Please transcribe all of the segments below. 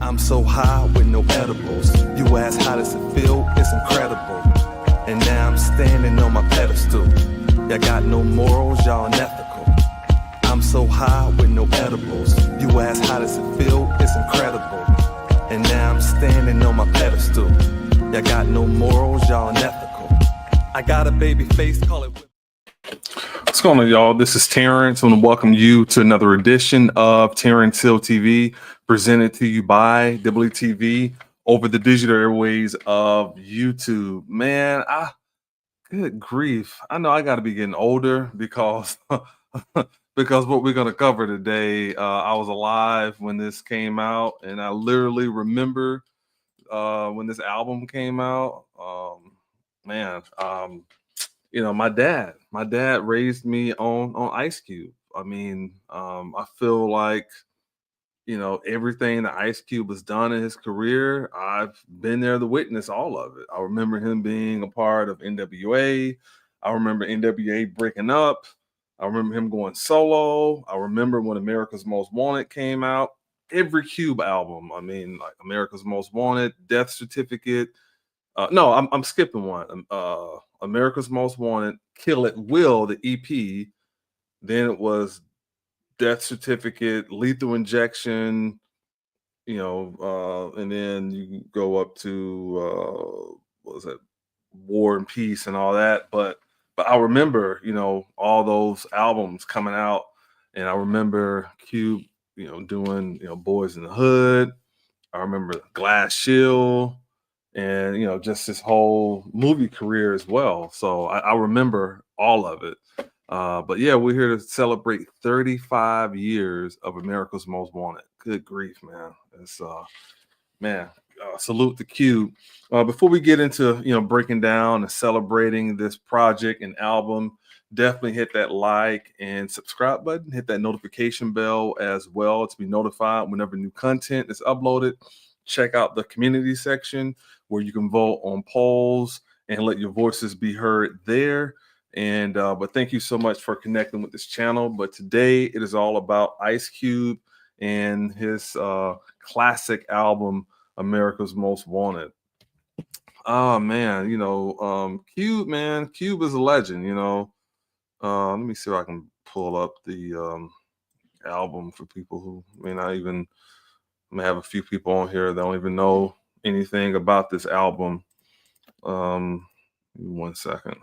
I'm so high with no edibles. You ask how does it feel? It's incredible. And now I'm standing on my pedestal. Y'all got no morals, y'all unethical. I'm so high with no edibles. You ask how does it feel? It's incredible. And now I'm standing on my pedestal. Y'all got no morals, y'all unethical. I got a baby face, call it. What's going on, y'all? This is Terrance. I want to welcome you to another edition of Terrance Hill TV, presented to you by WTV over the digital airways of YouTube. Man, good grief. I know I got to be getting older because because what we're going to cover today, I was alive when this came out, and I literally remember when this album came out. You know, my dad raised me on Ice Cube. I mean, I feel like, you know, everything that Ice Cube has done in his career, I've been there to witness all of it. I remember him being a part of N.W.A. I remember N.W.A. breaking up. I remember him going solo. I remember when America's Most Wanted came out. Every Cube album, I mean, like America's Most Wanted, Death Certificate. No, I'm skipping one. America's Most Wanted, Kill It Will, the EP. Then it was Death Certificate, Lethal Injection, you know, and then you go up to what was it, War and Peace and all that. But I remember, you know, all those albums coming out, and I remember Cube, you know, doing, you know, Boys in the Hood. I remember Glass Shield, and, you know, just his whole movie career as well. So I remember all of it. But yeah, we're here to celebrate 35 years of America's Most Wanted. Good grief, man. It's salute to Q. Before we get into, you know, breaking down and celebrating this project and album, definitely hit that like and subscribe button. Hit that notification bell as well to be notified whenever new content is uploaded. Check out the community section where you can vote on polls and let your voices be heard there. And but thank you so much for connecting with this channel. But today it is all about Ice Cube and his classic album, America's Most Wanted. Oh man, you know, Cube, man, Cube is a legend. You know, let me see if I can pull up the album for people who may not even. I may have a few people on here that don't even know anything about this album. 1 second.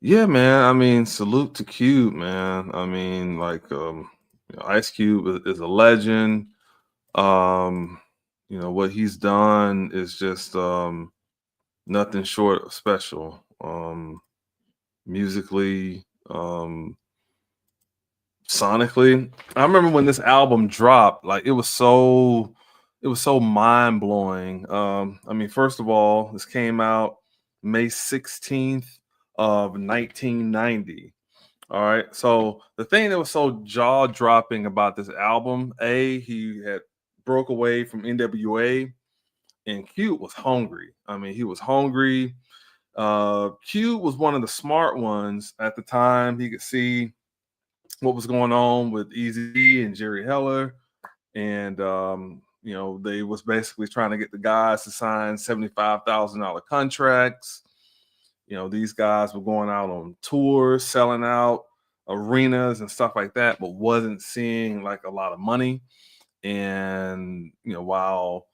Yeah, man. I mean, salute to Cube, man. I mean, like, you know, Ice Cube is a legend. You know, what he's done is just nothing short of special. Musically, sonically. I remember when this album dropped, like it was so mind-blowing. I mean, first of all, this came out May 16th of 1990. All right. So the thing that was so jaw-dropping about this album, he had broke away from N.W.A. and Cube was hungry. I mean, he was hungry. Cube was one of the smart ones at the time. He could see what was going on with Eazy and Jerry Heller, and you know, they was basically trying to get the guys to sign $75,000 contracts. You know, these guys were going out on tours, selling out arenas and stuff like that, but wasn't seeing like a lot of money. And you know, while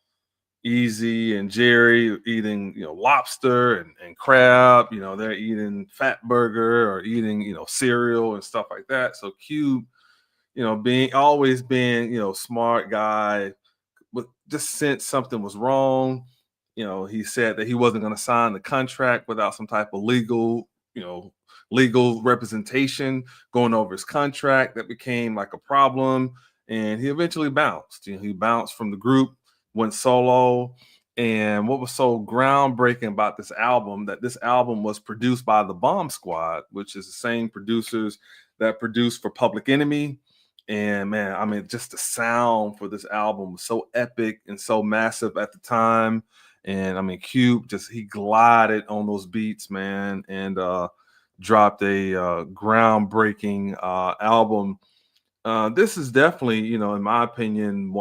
Eazy and Jerry eating, you know, lobster and crab, you know, they're eating fat burger or eating, you know, cereal and stuff like that. So Cube, you know, being, you know, smart guy, but just sensed something was wrong. he said that he wasn't going to sign the contract without some type of you know, legal representation going over his contract. That became like a problem, and he eventually bounced. He bounced from the group, went solo. And what was so groundbreaking about this album, that this album was produced by the Bomb Squad, which is the same producers that produced for Public Enemy. And man, I mean, just the sound for this album was so epic and so massive at the time. And I mean, Cube just he glided on those beats, man, and dropped a groundbreaking album. This is definitely, in my opinion,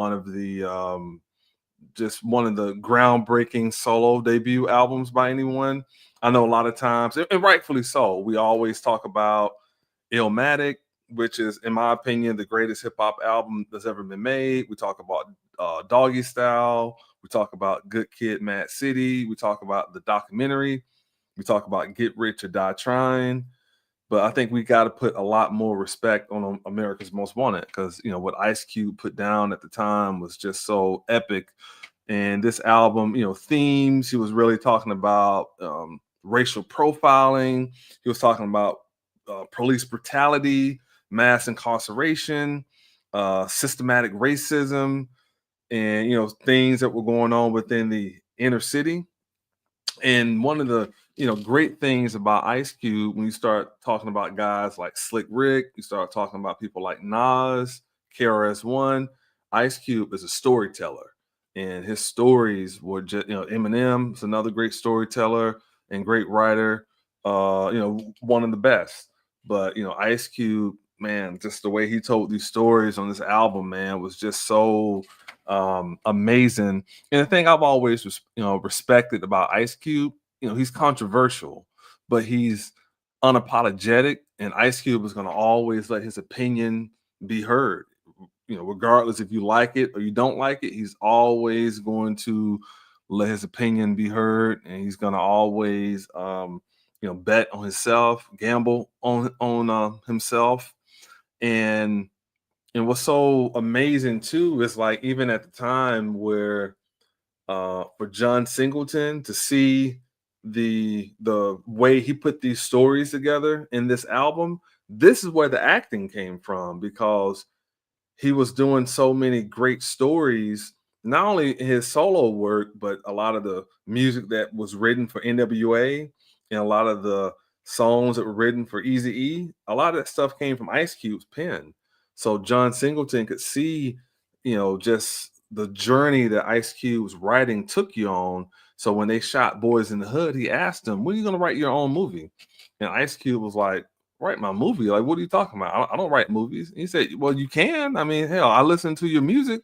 just one of the groundbreaking solo debut albums by anyone. I know a lot of times, and rightfully so, we always talk about Illmatic, which is, in my opinion, the greatest hip hop album that's ever been made. We talk about Doggy Style. We talk about Good Kid, Mad City. We talk about the documentary. We talk about Get Rich or Die Trying. But I think we got to put a lot more respect on America's Most Wanted, because what Ice Cube put down at the time was just so epic. And this album, themes, he was really talking about racial profiling. He was talking about police brutality, mass incarceration, systematic racism, and things that were going on within the inner city. And one of the great things about Ice Cube, when you start talking about guys like Slick Rick, you start talking about people like Nas, KRS-One. Ice Cube is a storyteller, and his stories were just Eminem is another great storyteller and great writer. One of the best. But Ice Cube, man, just the way he told these stories on this album, man, was just so amazing. And the thing I've always respected about Ice Cube, he's controversial, but he's unapologetic, and Ice Cube is going to always let his opinion be heard. Regardless if you like it or you don't like it, he's always going to let his opinion be heard, and he's going to always bet on himself, gamble on himself. And what's so amazing too is, like, even at the time where for John Singleton to see the way he put these stories together in this album, this is where the acting came from, because he was doing so many great stories, not only in his solo work, but a lot of the music that was written for N.W.A. and a lot of the songs that were written for Eazy-E. A lot of that stuff came from Ice Cube's pen. So John Singleton could see, just the journey that Ice Cube's writing took you on. So when they shot Boys in the Hood, he asked him, "When are you going to write your own movie?" And Ice Cube was like, "Write my movie? Like, what are you talking about? I don't write movies." And he said, "Well, you can. I mean, hell, I listen to your music,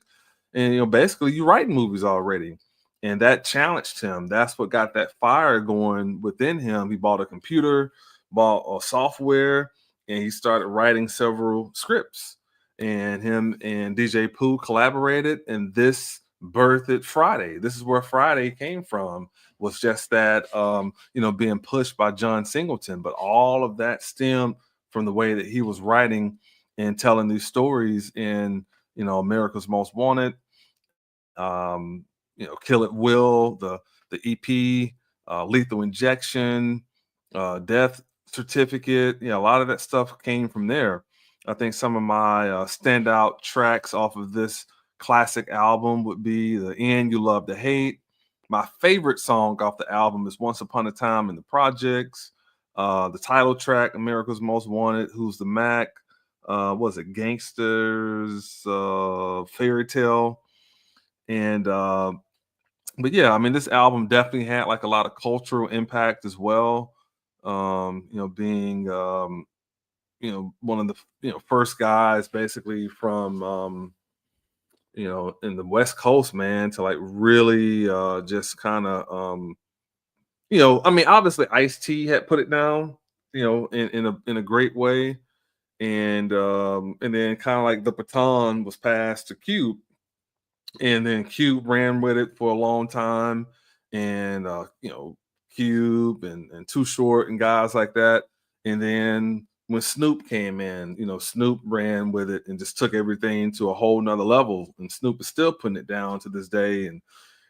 and basically you write movies already." And that challenged him. That's what got that fire going within him. He bought a computer, bought a software, and he started writing several scripts. And him and DJ Pooh collaborated, and this birthed Friday. This is where Friday came from, was just that being pushed by John Singleton. But all of that stemmed from the way that he was writing and telling these stories in America's Most Wanted, Kill It Will, the EP, Lethal Injection, Death Certificate. A lot of that stuff came from there. I think some of my standout tracks off of this classic album would be The End You Love to Hate. My favorite song off the album is Once Upon a Time in the Projects. The title track, America's Most Wanted, Who's the Mac? Was it Gangsters, Fairy Tale? And but yeah, I mean, this album definitely had like a lot of cultural impact as well. Being one of the first guys basically from in the West Coast, man, to like really just kind of I mean, obviously Ice-T had put it down, in a great way. And then kind of like the baton was passed to Cube, and then Cube ran with it for a long time. And Cube and Too Short and guys like that. And then when Snoop came in, Snoop ran with it and just took everything to a whole nother level. And Snoop is still putting it down to this day. And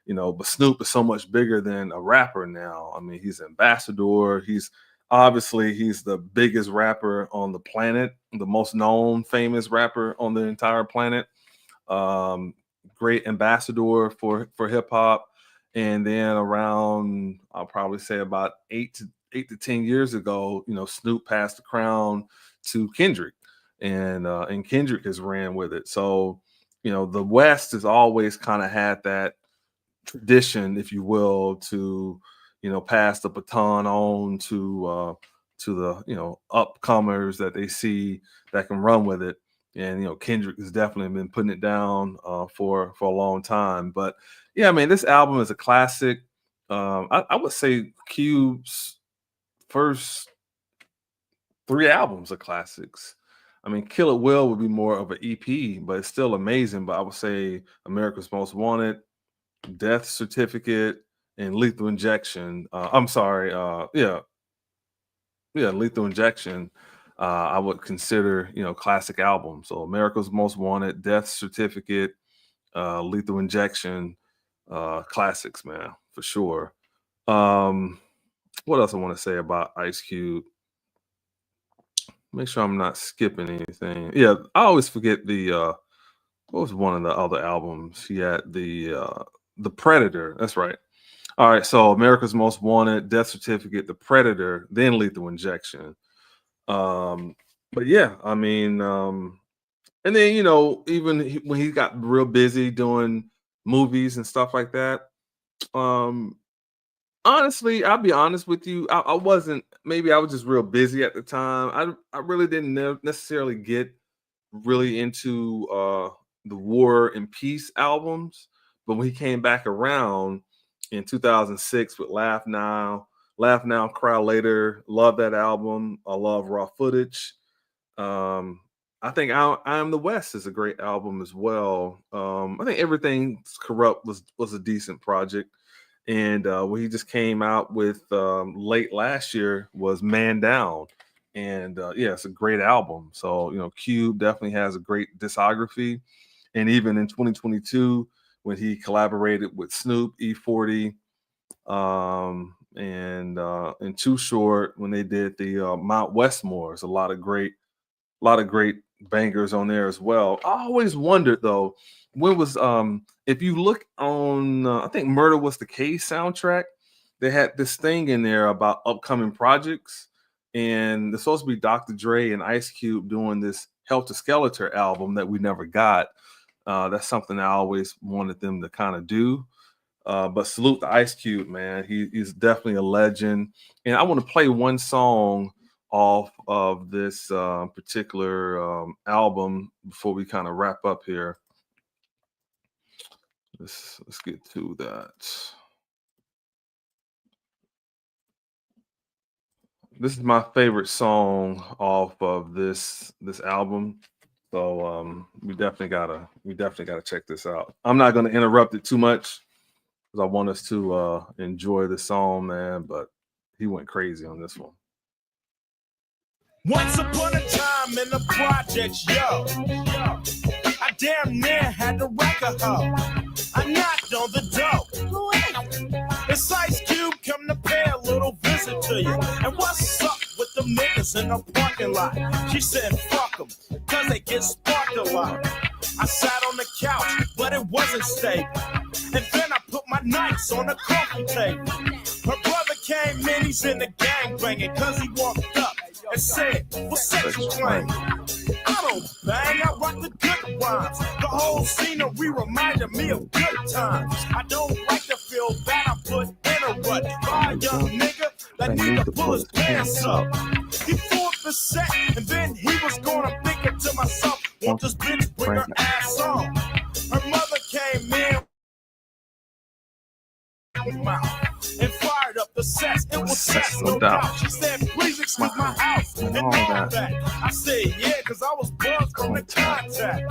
but Snoop is so much bigger than a rapper now. I mean, he's ambassador. He's the biggest rapper on the planet, the most known famous rapper on the entire planet. Um, Great ambassador for hip hop. And then around, I'll probably say about 8 to 10 years ago, Snoop passed the crown to Kendrick, and Kendrick has ran with it. So, the West has always kind of had that tradition, if you will, to pass the baton on to the upcomers that they see that can run with it. And Kendrick has definitely been putting it down for a long time. But yeah, I mean, this album is a classic. I would say Cube's first 3 albums are classics. I mean, Kill It Will would be more of an EP, but it's still amazing. But I would say America's Most Wanted, Death Certificate, and Lethal Injection. I'm sorry. Lethal Injection. I would consider classic albums. So America's Most Wanted, Death Certificate, Lethal Injection, classics, man, for sure. What else I want to say about Ice Cube? Make sure I'm not skipping anything. Yeah, I always forget the what was one of the other albums? He had the Predator. That's right. All right, so America's Most Wanted, Death Certificate, The Predator, then Lethal Injection. But yeah, I mean, and then even when he got real busy doing movies and stuff like that. Honestly, I'll be honest with you. I wasn't. Maybe I was just real busy at the time. I really didn't necessarily get really into the War and Peace albums, but when he came back around in 2006 with Laugh Now, Cry Later, love that album. I love Raw Footage. I think I Am the West is a great album as well. I think Everything's Corrupt was a decent project. And what he just came out with late last year was Man Down. And yeah, it's a great album. So, Cube definitely has a great discography. And even in 2022, when he collaborated with Snoop, E40, and Too Short, when they did the Mount Westmore, there's a lot of great bangers on there as well. I always wondered though, when was if you look on I think Murder Was the Case soundtrack, they had this thing in there about upcoming projects, and there's supposed to be Dr. Dre and Ice Cube doing this Helter Skelter album that we never got. That's something I always wanted them to kind of do. But salute to Ice Cube, man. He's definitely a legend. And I want to play one song off of this particular album before we kind of wrap up here. Let's get to that. This is my favorite song off of this album. So we definitely gotta check this out. I'm not gonna interrupt it too much because I want us to enjoy the song, man. But he went crazy on this one. Once upon a time in the projects, yo, I damn near had to wreck a hoe. I knocked on the door. It's Ice Cube, come to pay a little visit to you. And what's up with the niggas in the parking lot? She said, fuck them, cause they get sparked a lot. I sat on the couch, but it wasn't stable. And then I put my nights on the coffee table. Her brother came in, he's in the gang banging, cause he walked up and said, what's sexual claim? I don't bang, I rock the good rhymes. The whole scenery reminded me of good times. I don't like to feel bad, I put in a rut by a young nigga that need to pull his pants up. He threw up the set, and then he was gonna think it to myself, won't this bitch bring her ass on? Her mother came in and fired up the sets. It was sex, no doubt. She said, please excuse my house and all that. I said, yeah, cause I was buzzed from the contact.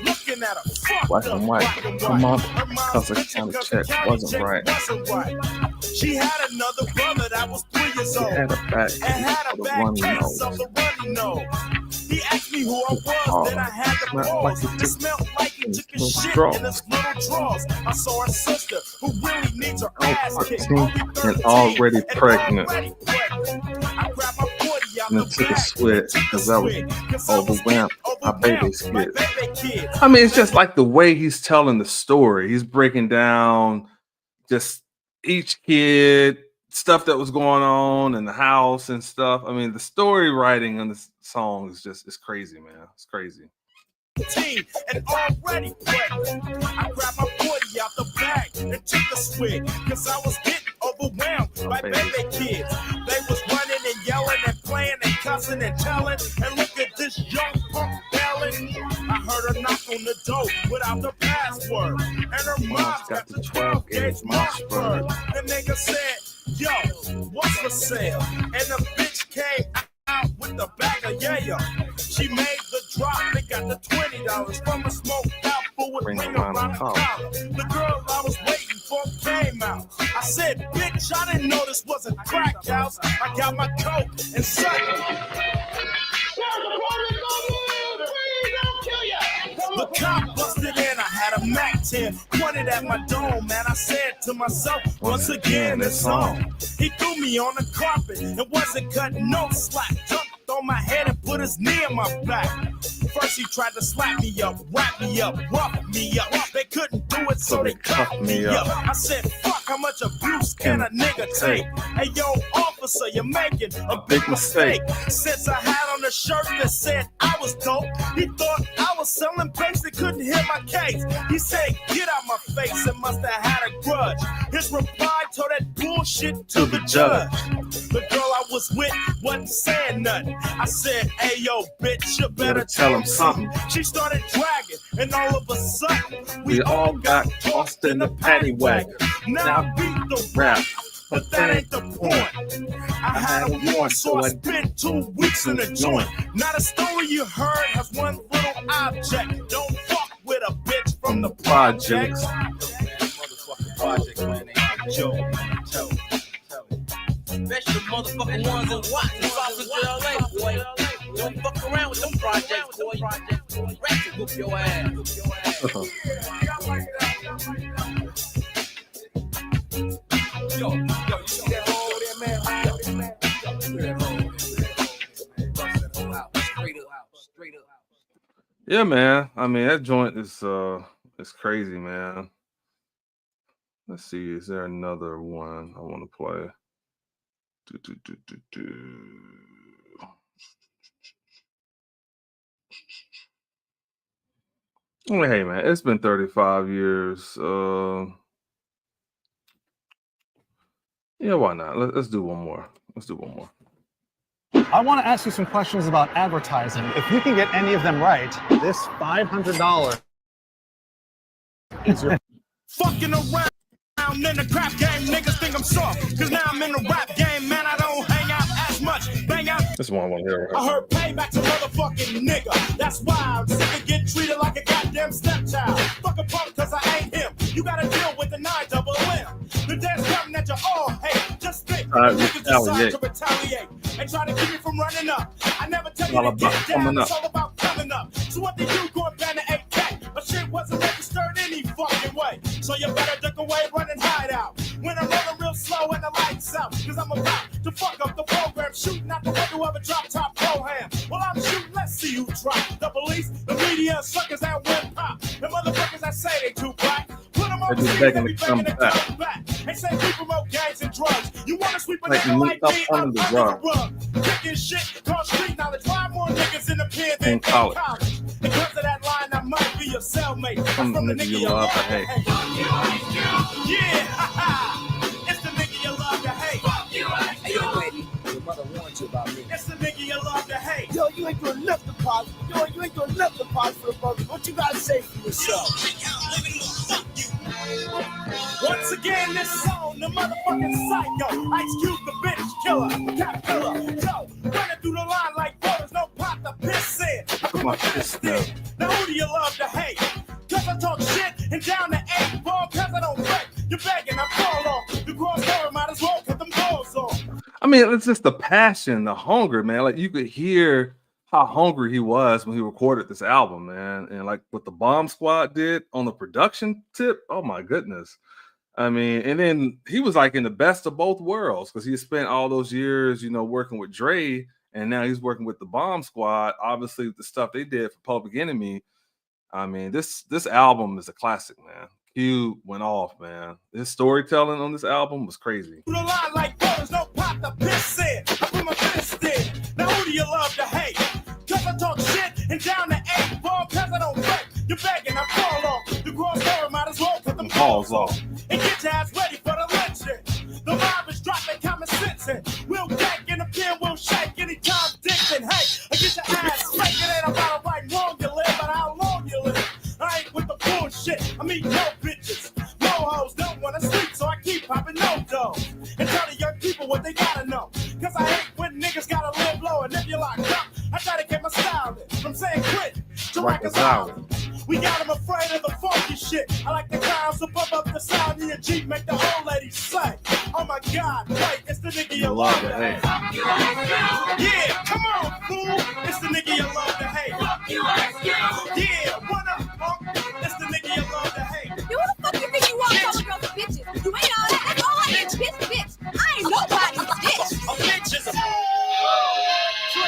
Looking at her, black and white. Come on, cause the county check wasn't right. She had another brother but I was 3 years old. Had a bad case of the runny nose. He asked me who I was, then I had to pause. It smelled like he took his shit in his little drawers. I saw a sister who really needs her ass kicked. And already pregnant. I grabbed my 40 out and the took a bag, swig because I was overwhelmed. My baby's kid. I mean, it's just like the way he's telling the story. He's breaking down just each kid, stuff that was going on in the house and stuff. I mean, the story writing on this song is just, it's crazy, man. It's crazy. And already pregnant. I grabbed my 40 out the bag and took a swig because I was getting overwhelmed by baby kids. They was running and yelling and playing and cussing and telling. And look at this young punk belling. I heard her knock on the door without the password. And her mom's got the 12 gauge Mossberg. The nigga said, yo, what's for sale? And the bitch came out with the bag of yayo. She made the drop and got the $20 from a smoked out fool with ring around the collar. The girl I was waiting for came out. I said, bitch, I didn't know this was a crack house. I got my coat and sucked it. The cop busted in, I had a Mac 10 pointed at my dome, man. I said to myself, once again, it's on. He threw me on the carpet and wasn't cutting no slack. Jumped on my head and put his knee in my back. First he tried to slap me up, wrap me up, rough me up. They couldn't do it, so they cuffed me up. I said, fuck, how much abuse can a nigga take? Hey, yo, officer, you're making a big mistake. Since I had on a shirt that said I was dope, he thought I was selling bass that couldn't hit my case. He said, get out my face, and must have had a grudge. His reply told that bullshit to the judge. The girl I was with wasn't saying nothing. I said, hey, yo, bitch, you better tell him something. She started dragging, and all of a sudden, we all got tossed in the paddy wagon. Now I beat the rap, but that ain't the point. I had a warrant, so I spent 2 weeks in the joint. Not a story you heard has one little object. Don't fuck with a bitch from the projects. Motherfucking projects, man, ain't no joke. Especially the motherfucking ones in Watson, South LA, boy. Don't fuck around with them projects, boy. Ratchet whoop your ass. Yo, you see that hole there, man? Straight up. Yeah, man. I mean, that joint is crazy, man. Let's see, is there another one I want to play? Well, hey, man, it's been 35 years. Yeah, why not? Let's do one more. I want to ask you some questions about advertising. If you can get any of them right, this $500 is your... Fucking around in the crap game, niggas think I'm soft. Cause now I'm in the rap game, man, I don't hang out as much. Bang out. This one I want to hear. I heard payback's a motherfucking nigga. That's why I'm sick of getting treated like a goddamn stepchild. Fuck a punk cause I ain't him. You gotta deal with the 9-double-M. The day's coming that you all hate. Just think, niggas decide to retaliate and try to keep me from running up. I never tell you to get down, it's all about coming up. So what did you go and ban the 8K? But shit wasn't registered any fucking way. So you better duck away, run and hide out. When I'm rolling real slow and the lights out, cause I'm about to fuck up the program, shooting out the window of a drop top pro-ham. Well, I'm shooting, let's see who drop. The police, the media, suckers that win pop. The motherfuckers that say they too black. Put them on the street and be begging to come back. They say we promote gangs and drugs. You wanna sweep a nigga like me under the rug. Kicking shit, called street knowledge. Why more niggas in the pen than in college? Because of that line, I might be your cellmate. From the nigga you love to hate. Yeah, it's the nigga you love to hate. Hey, yo, lady, your mother warned you about me. It's the nigga you love to hate. Yo, you ain't doing nothing positive. Yo, you ain't doing nothing positive for the brother. What you gotta say for yourself? Once again, this song, the motherfucking psycho. Ice Cube, the bitch killer, cat killer. Yo, running through the line like brothers, no pot to piss in. I put my fist in. Now who do you love to hate? Cause I talk shit and down the 8 ball, cause I don't break. You're begging, I fall off. The cross door might as well cut them balls off. mean, it's just the passion, the hunger, man. Like you could hear how hungry he was when he recorded this album, man. And like what the Bomb Squad did on the production tip, oh my goodness. I mean, and then he was like in the best of both worlds because he spent all those years, working with Dre, and now he's working with the Bomb Squad. Obviously, the stuff they did for Public Enemy. I mean, this album is a classic, man. Q went off, man. His storytelling on this album was crazy. The line like brothers, no pop the piss in. I put my fist in. Now who do you love to hate? Cause I talk shit and down the 8 ball, cause I don't break. You're begging, I fall off. The cross door might as well put them Balls off. and get your ass ready for the lynching. The mob is dropping common sense in. We'll gank in the pen, we'll shake anytime Dixon. Hey, I get your ass straight. It ain't about right wrong you live, but how long you live. I ain't with the bullshit. I mean, no bitches. No hoes don't wanna sleep, so I keep popping no dough. And tell the young people what they gotta know. Cause I hate when niggas gotta live low. And if you're locked up, I try to get my style in. From saying quit to reconcile. We got them afraid of the funky shit. I like the clowns to bump up the sound of your Jeep, make the old ladies say, oh my God, wait, it's the nigga you love to hate. Yeah, come on, fool. It's the nigga you love to hate. Yeah, what up, punk? It's the nigga you love to hate. You who the fuck you think you are, calling girls bitches? You ain't all that. That's all I is, bitch. I ain't nobody's bitch. A bitches.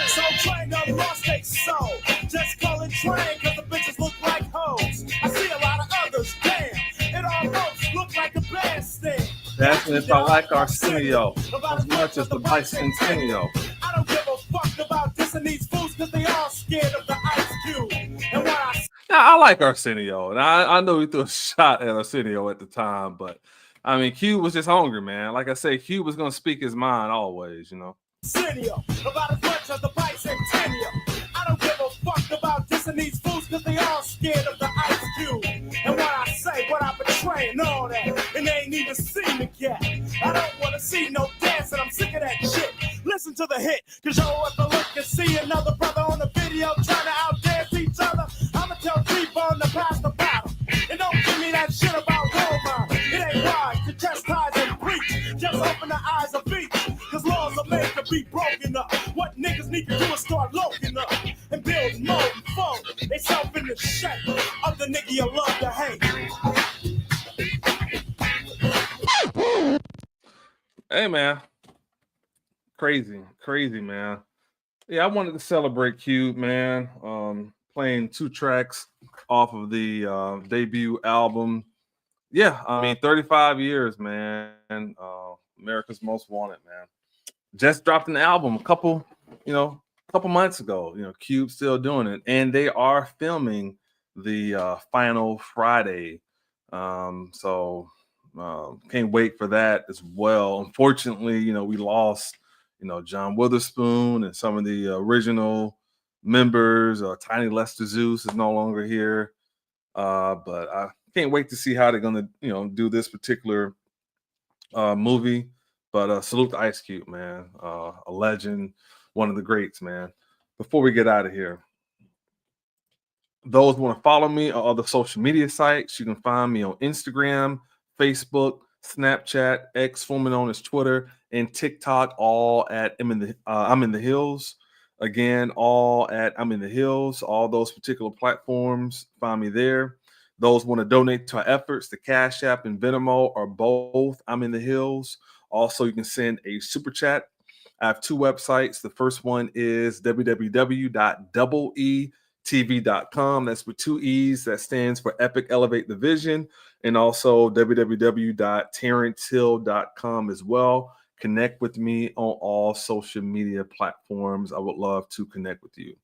So train done lost their soul. Just call it train, cause the bitches look like hoes. I see a lot of others, damn. It almost look like a bandstand. That's if I like Arsenio as much as the bicentennial. I don't give a fuck about dissing these fools cause they all scared of the Ice Cube. And what I Now, I like Arsenio, and I know he threw a shot at Arsenio at the time, but I mean, Q was just hungry, man. Like I said, Q was gonna speak his mind always, Arsenio, about as much as the bicentennial. I don't give a fuck about dissing these fools cause they all scared of the Ice Cube. And what I say, what I betray and all that. And they ain't even seen the cat. I don't wanna see no dancing, I'm sick of that shit. Listen to the hit, cause yo, if I look and see another brother on the video trying to outdance each other, I'ma tell T-Bone to pass the battle. And don't give me that shit about role model. It ain't wise to chastise and preach. Just open the eyes of each. Cause laws are made to be broken up. What niggas need to do is start loading up and build more and fold. They self in the shape of the nigga you love to hate. Hey, man. Crazy, man. Yeah, I wanted to celebrate Q, man. Playing 2 tracks off of the debut album. Yeah, I mean, 35 years, man. America's Most Wanted, man. Just dropped an album a couple months ago. Cube's still doing it, and they are filming the final Friday. So can't wait for that as well. Unfortunately, we lost, John Witherspoon and some of the original members. Tiny Lester Zeus is no longer here, but I can't wait to see how they're gonna, do this particular movie. But salute to Ice Cube, man. A legend, one of the greats, man. Before we get out of here, those want to follow me on other social media sites, you can find me on Instagram, Facebook, Snapchat, X, formerly known as Twitter, and TikTok, all at I'm in the Hills. Again, all at I'm in the Hills. All those particular platforms, find me there. Those want to donate to our efforts, the Cash App and Venmo are both I'm in the Hills. Also, you can send a super chat. I have 2 websites. The first one is www.EETV.com. That's with 2 E's. That stands for Epic Elevate the Vision. And also www.terrancehill.com as well. Connect with me on all social media platforms. I would love to connect with you.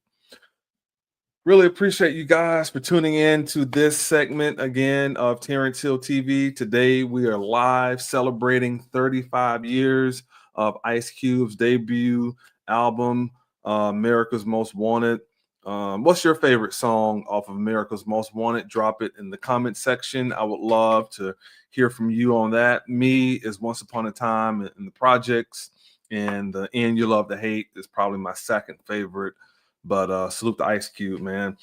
Really appreciate you guys for tuning in to this segment again of Terrance Hill TV. Today we are live celebrating 35 years of Ice Cube's debut album, America's Most Wanted. What's your favorite song off of America's Most Wanted? Drop it in the comment section. I would love to hear from you on that. Me is Once Upon a Time in the Projects, and the End You Love to Hate is probably my second favorite. But salute to Ice Cube, man.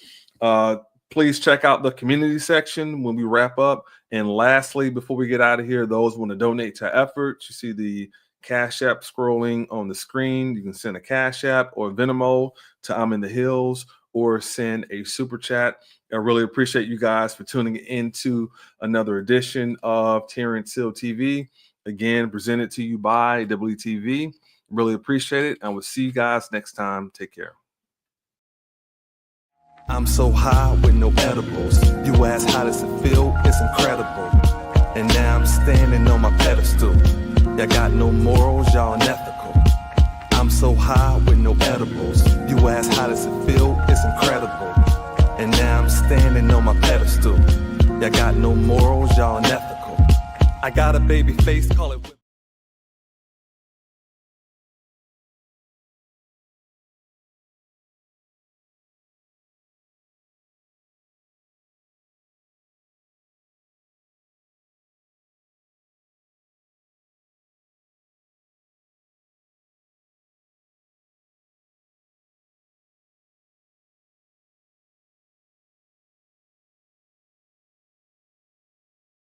Please check out the community section when we wrap up. And lastly, before we get out of here, those want to donate to efforts, you see the Cash App scrolling on the screen. You can send a Cash App or Venmo to I'm in the Hills, or send a super chat. I really appreciate you guys for tuning into another edition of Terrance Hill TV. Again, presented to you by WTV. Really appreciate it. And we'll see you guys next time. Take care. I'm so high with no edibles. You ask how does it feel? It's incredible. And now I'm standing on my pedestal. Y'all got no morals, y'all unethical. I'm so high with no edibles. You ask how does it feel? It's incredible. And now I'm standing on my pedestal. Y'all got no morals, y'all unethical. I got a baby face, call it